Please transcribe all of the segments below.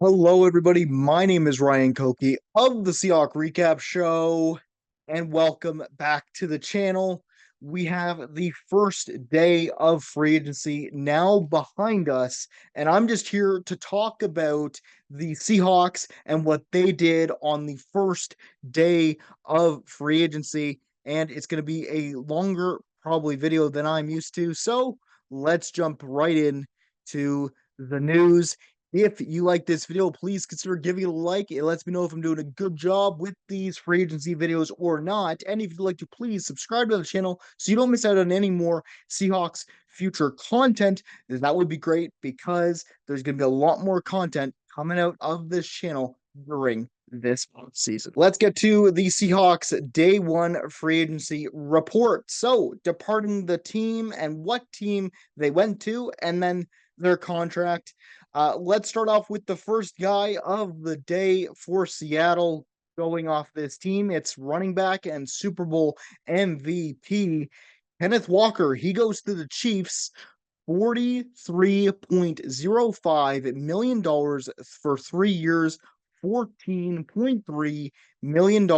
Hello, everybody. My name is Ryan Koki of the Seahawk Recap Show, and welcome back to the channel. We have the first day of free agency now behind us, and I'm just here to talk about the Seahawks and what they did on the first day of free agency. And it's going to be a longer, probably, video than I'm used to. So let's jump right in to the news. If you like this video, please consider giving it a like. It lets me know if I'm doing a good job with these free agency videos or not. And if you'd like to, please subscribe to the channel so you don't miss out on any more Seahawks future content. That would be great because there's going to be a lot more content coming out of this channel during this season. Let's get to the Seahawks day one free agency report. So, departing the team and what team they went to, and then their contract. Let's start off with the first guy of the day for Seattle going off this team. It's running back and Super Bowl MVP Kenneth Walker. He goes to the Chiefs. $43.05 million for 3 years, $14.3 million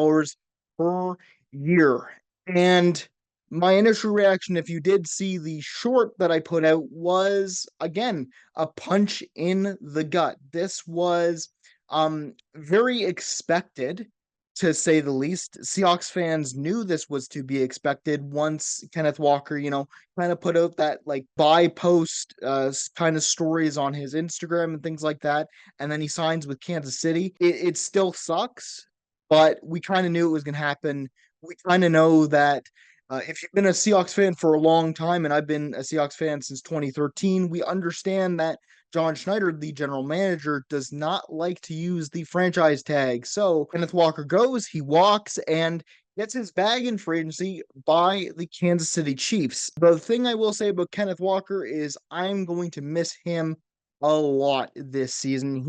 per year. And my initial reaction, if you did see the short that I put out, was again a punch in the gut. This was very expected, to say the least. Seahawks fans knew this was to be expected once Kenneth Walker, kind of put out that like buy post kind of stories on his Instagram and things like that, and then he signs with Kansas City. It still sucks, but we kind of knew it was going to happen. We kind of know that if you've been a Seahawks fan for a long time, and I've been a Seahawks fan since 2013, we understand that John Schneider, the general manager, does not like to use the franchise tag. So Kenneth Walker goes, he walks, and gets his bag in free agency by the Kansas City Chiefs. The thing I will say about Kenneth Walker is I'm going to miss him a lot this season.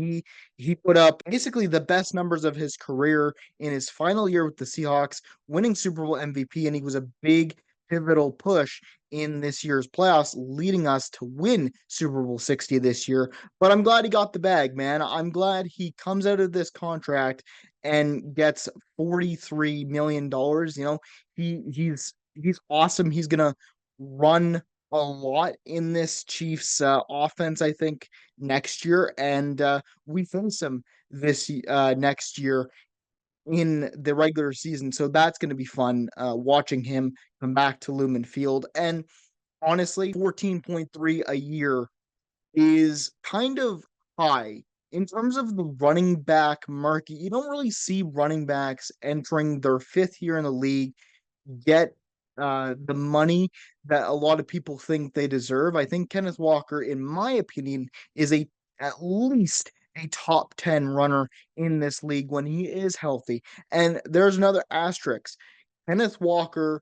He put up basically the best numbers of his career in his final year with the Seahawks, winning Super Bowl MVP, and he was a big pivotal push in this year's playoffs, leading us to win Super Bowl 60 this year. But I'm glad he got the bag, man. I'm glad he comes out of this contract and gets $43 million. He's awesome. He's gonna run a lot in this Chiefs offense, I think, next year. And we face him this next year in the regular season. So that's going to be fun watching him come back to Lumen Field. And honestly, 14.3 a year is kind of high in terms of the running back market. You don't really see running backs entering their fifth year in the league get the money that a lot of people think they deserve. I think Kenneth Walker, in my opinion, is a at least a top 10 runner in this league when he is healthy. And there's another asterisk. Kenneth Walker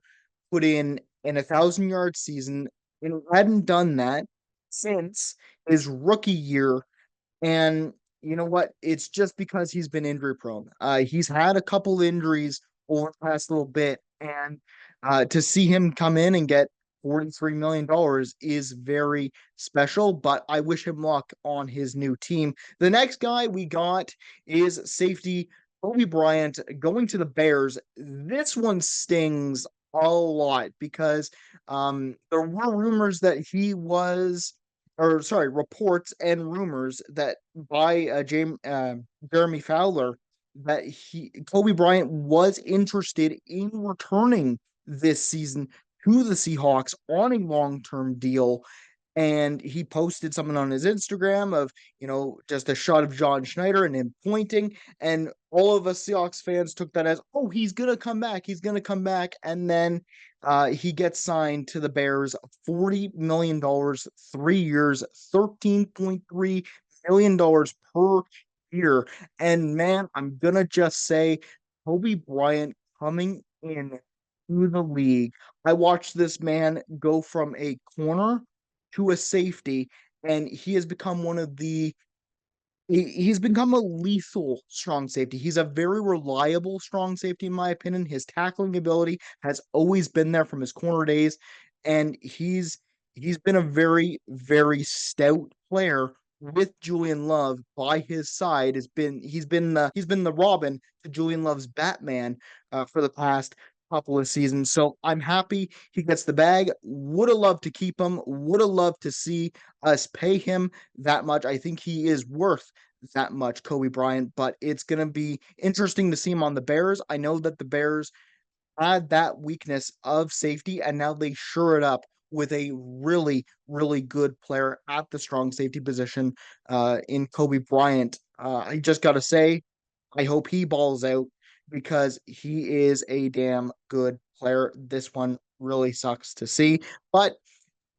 put in an 1,000 yard season and hadn't done that since his rookie year. And you know what? It's just because he's been injury prone. He's had a couple injuries over the past little bit, and to see him come in and get $43 million is very special, but I wish him luck on his new team. The next guy we got is safety Kobe Bryant going to the Bears. This one stings a lot because there were rumors that he was, or sorry, reports and rumors that by Jeremy Fowler that Kobe Bryant was interested in returning this season to the Seahawks on a long-term deal. And he posted something on his Instagram of, just a shot of John Schneider and him pointing. And all of us Seahawks fans took that as, oh, he's going to come back. He's going to come back. And then he gets signed to the Bears, $40 million, 3 years, $13.3 million per year. And man, I'm going to just say, Kobe Bryant coming in to the league. I watched this man go from a corner to a safety, and he has become he's become a lethal strong safety. He's a very reliable strong safety, in my opinion. His tackling ability has always been there from his corner days, and he's been a very, very stout player with Julian Love by his side has been he's been the Robin to Julian Love's Batman for the past couple of seasons. So I'm happy he gets the bag. Would have loved to keep him. Would have loved to see us pay him that much. I think he is worth that much, Kobe Bryant, but it's going to be interesting to see him on the Bears. I know that the Bears had that weakness of safety, and now they shore it up with a really, really good player at the strong safety position in Kobe Bryant. I just got to say, I hope he balls out because he is a damn good player. This one really sucks to see. But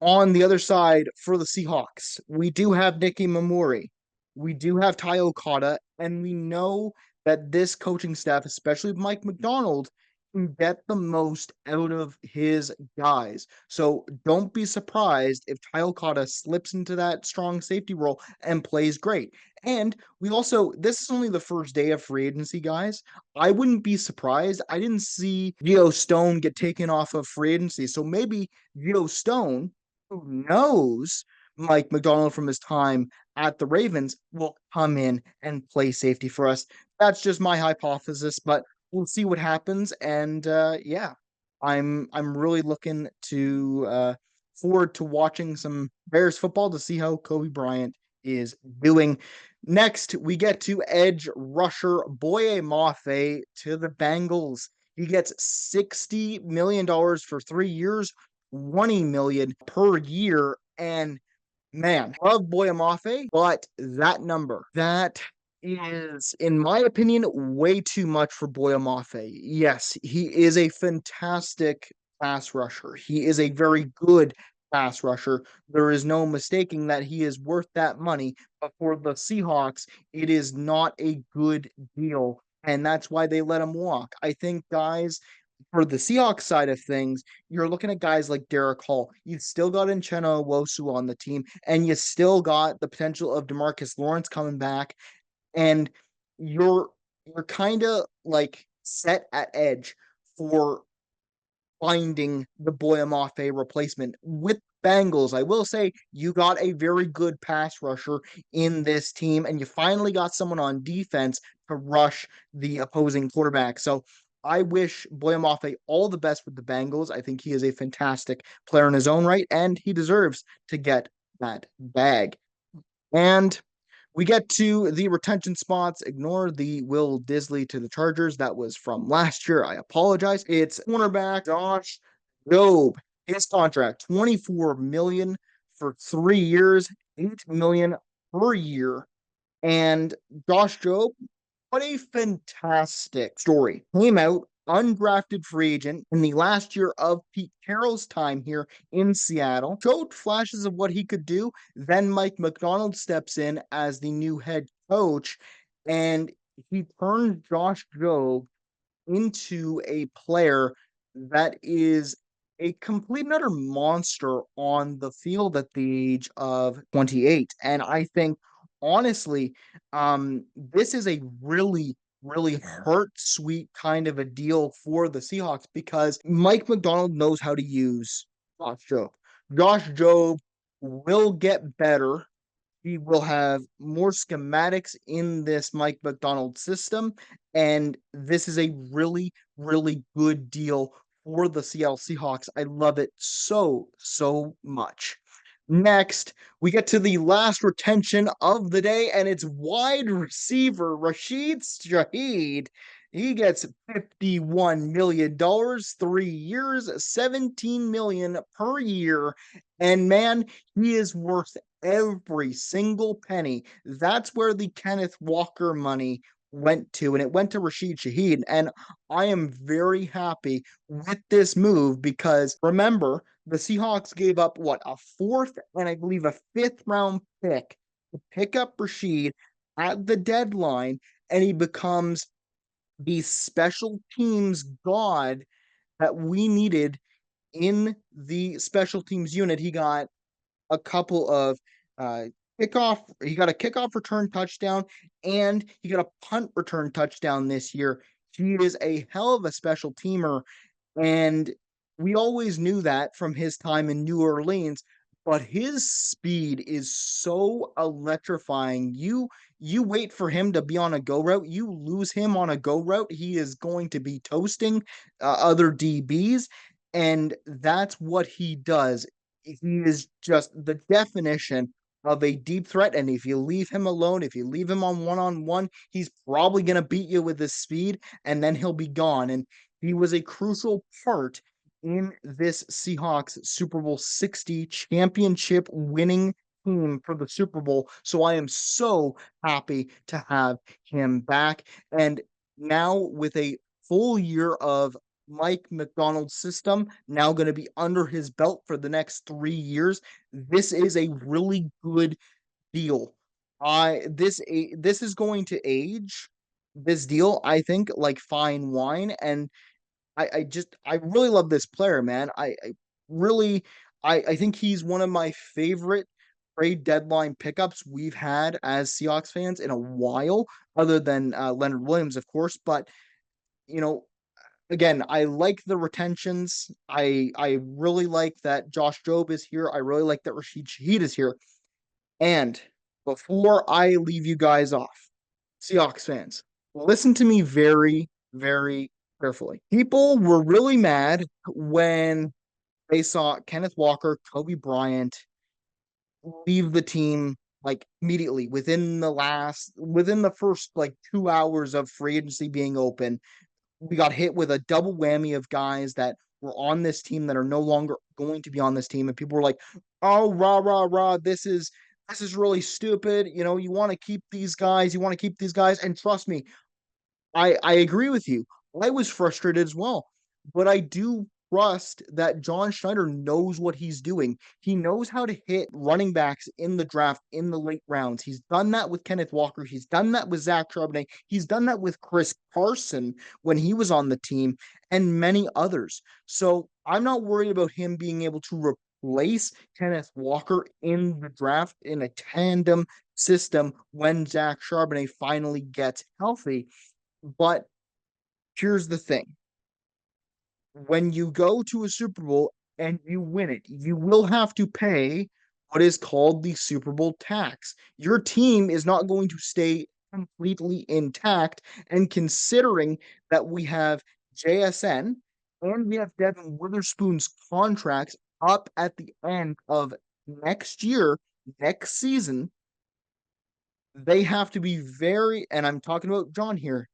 on the other side for the Seahawks, we do have Nicky Mamori. We do have Ty Okada, and we know that this coaching staff, especially Mike McDonald, can get the most out of his guys. So don't be surprised if Ty Okada slips into that strong safety role and plays great. And we also, this is only the first day of free agency, guys. I wouldn't be surprised. I didn't see Geo Stone get taken off of free agency. So maybe Geo Stone, who knows Mike McDonald from his time at the Ravens, will come in and play safety for us. That's just my hypothesis, but we'll see what happens. And yeah, I'm really looking to forward to watching some Bears football to see how Kobe Bryant is doing. Next, we get to edge rusher Boye Mafe to the Bengals. He gets $60 million for 3 years, 20 million per year. And man, love Boyamafe, but that number, that is, in my opinion, way too much for Boyamafe. Yes, he is a fantastic pass rusher. He is a very good pass rusher. There is no mistaking that he is worth that money, but for the Seahawks, it is not a good deal. And that's why they let him walk. I think, guys, for the Seahawks side of things, you're looking at guys like Derek Hall. You've still got Uchenna Nwosu on the team, and you still got the potential of DeMarcus Lawrence coming back, and you're you're kind of like set at edge for finding the Boyamafe replacement with Bengals. I will say you got a very good pass rusher in this team, and you finally got someone on defense to rush the opposing quarterback. So I wish Boyamafe all the best with the Bengals. I think he is a fantastic player in his own right, and he deserves to get that bag. And we get to the retention spots. Ignore the Will Disley to the Chargers. That was from last year. I apologize. It's cornerback Josh Jobe. His contract, 24 million for 3 years, 8 million per year. And Josh Jobe, what a fantastic story. Came out undrafted free agent in the last year of Pete Carroll's time here in Seattle. Showed flashes of what he could do. Then Mike McDonald steps in as the new head coach, and he turned Josh Jobe into a player that is a complete and utter monster on the field at the age of 28. And I think, honestly, this is a really, really hurt sweet kind of a deal for the Seahawks because Mike McDonald knows how to use Josh Jobe. Josh Jobe will get better. He will have more schematics in this Mike McDonald system. And this is a really, really good deal for the Seattle Seahawks. I love it so, so much. Next, we get to the last retention of the day, and it's wide receiver Rashid Shaheed. He gets $51 million, 3 years, 17 million per year. And man, he is worth every single penny. That's where the Kenneth Walker money went to, and it went to Rashid Shaheed. And I am very happy with this move because remember, the Seahawks gave up what, a fourth and I believe a fifth round pick to pick up Rashid at the deadline, and he becomes the special teams god that we needed in the special teams unit. He got a couple of uh, he got a kickoff return touchdown, and he got a punt return touchdown this year. He is a hell of a special teamer, and we always knew that from his time in New Orleans. but his speed is so electrifying. You wait for him to be on a go route, you lose him on a go route, he is going to be toasting other DBs, and that's what he does. He is just the definition of a deep threat, and if you leave him alone, if you leave him on one, he's probably going to beat you with his speed, and then he'll be gone. And he was a crucial part in this Seahawks Super Bowl 60 championship winning team for the Super Bowl. So I am so happy to have him back. And now with a full year of Mike McDonald's system now going to be under his belt for the next 3 years, this is a really good deal. This is going to age this deal, I think, like fine wine. And I really love this player, man. I really I think he's one of my favorite trade deadline pickups we've had as Seahawks fans in a while, other than Leonard Williams, of course. But you know, again, I like the retentions. I really like that Josh Jobe is here. I really like that Rashid Shaheed is here. And before I leave you guys off, Seahawks fans, listen to me very, very carefully. People were really mad when they saw Kenneth Walker, Kobe Bryant leave the team like immediately within the first like 2 hours of free agency being open. We got hit with a double whammy of guys that were on this team that are no longer going to be on this team, and people were like, "Oh, rah rah rah! This is really stupid. You know, you want to keep these guys, you want to keep these guys." And trust me, I agree with you. I was frustrated as well, but I do trust that John Schneider knows what he's doing. He knows how to hit running backs in the draft in the late rounds. He's done that with Kenneth Walker. He's done that with Zach Charbonnet. He's done that with Chris Carson when he was on the team, and many others. So I'm not worried about him being able to replace Kenneth Walker in the draft in a tandem system when Zach Charbonnet finally gets healthy. But here's the thing: when you go to a Super Bowl and you win it, you will have to pay what is called the Super Bowl tax. Your team is not going to stay completely intact. And considering that we have JSN and we have Devin Witherspoon's contracts up at the end of next year, next season, they have to be very, and I'm talking about John here,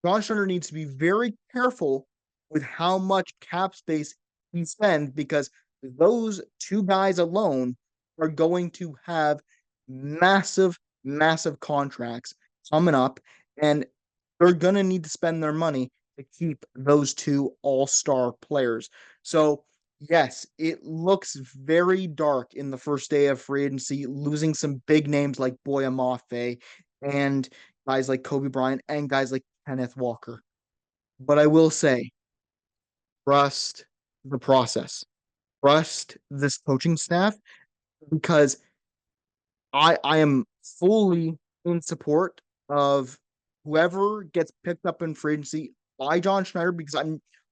John Schneider needs to be very careful with how much cap space he spends, because those two guys alone are going to have massive, massive contracts coming up, and they're going to need to spend their money to keep those two all-star players. So, yes, it looks very dark in the first day of free agency, losing some big names like Boya Mafe and guys like Kobe Bryant and guys like Kenneth Walker. But I will say, trust the process, trust this coaching staff, because I am fully in support of whoever gets picked up in free agency by John Schneider, because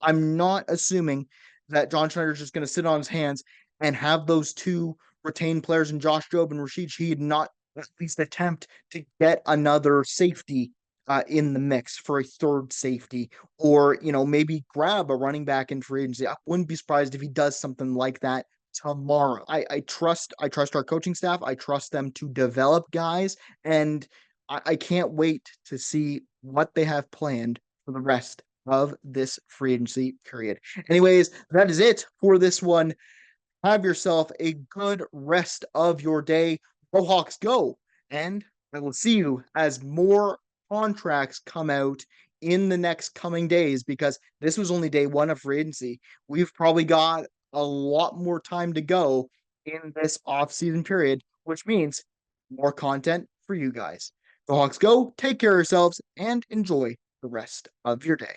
I'm not assuming that John Schneider is just going to sit on his hands and have those two retained players in Josh Jobe and Rashid Shaheed not at least attempt to get another safety in the mix for a third safety, or maybe grab a running back in free agency. I wouldn't be surprised if he does something like that tomorrow. I trust our coaching staff. I trust them to develop guys, and I can't wait to see what they have planned for the rest of this free agency period. Anyways, that is it for this one. Have yourself a good rest of your day. Go Hawks, go! And I will see you as more contracts come out in the next coming days, because this was only day one of free agency. We've probably got a lot more time to go in this off-season period, which means more content for you guys. The Hawks go, take care of yourselves, and enjoy the rest of your day.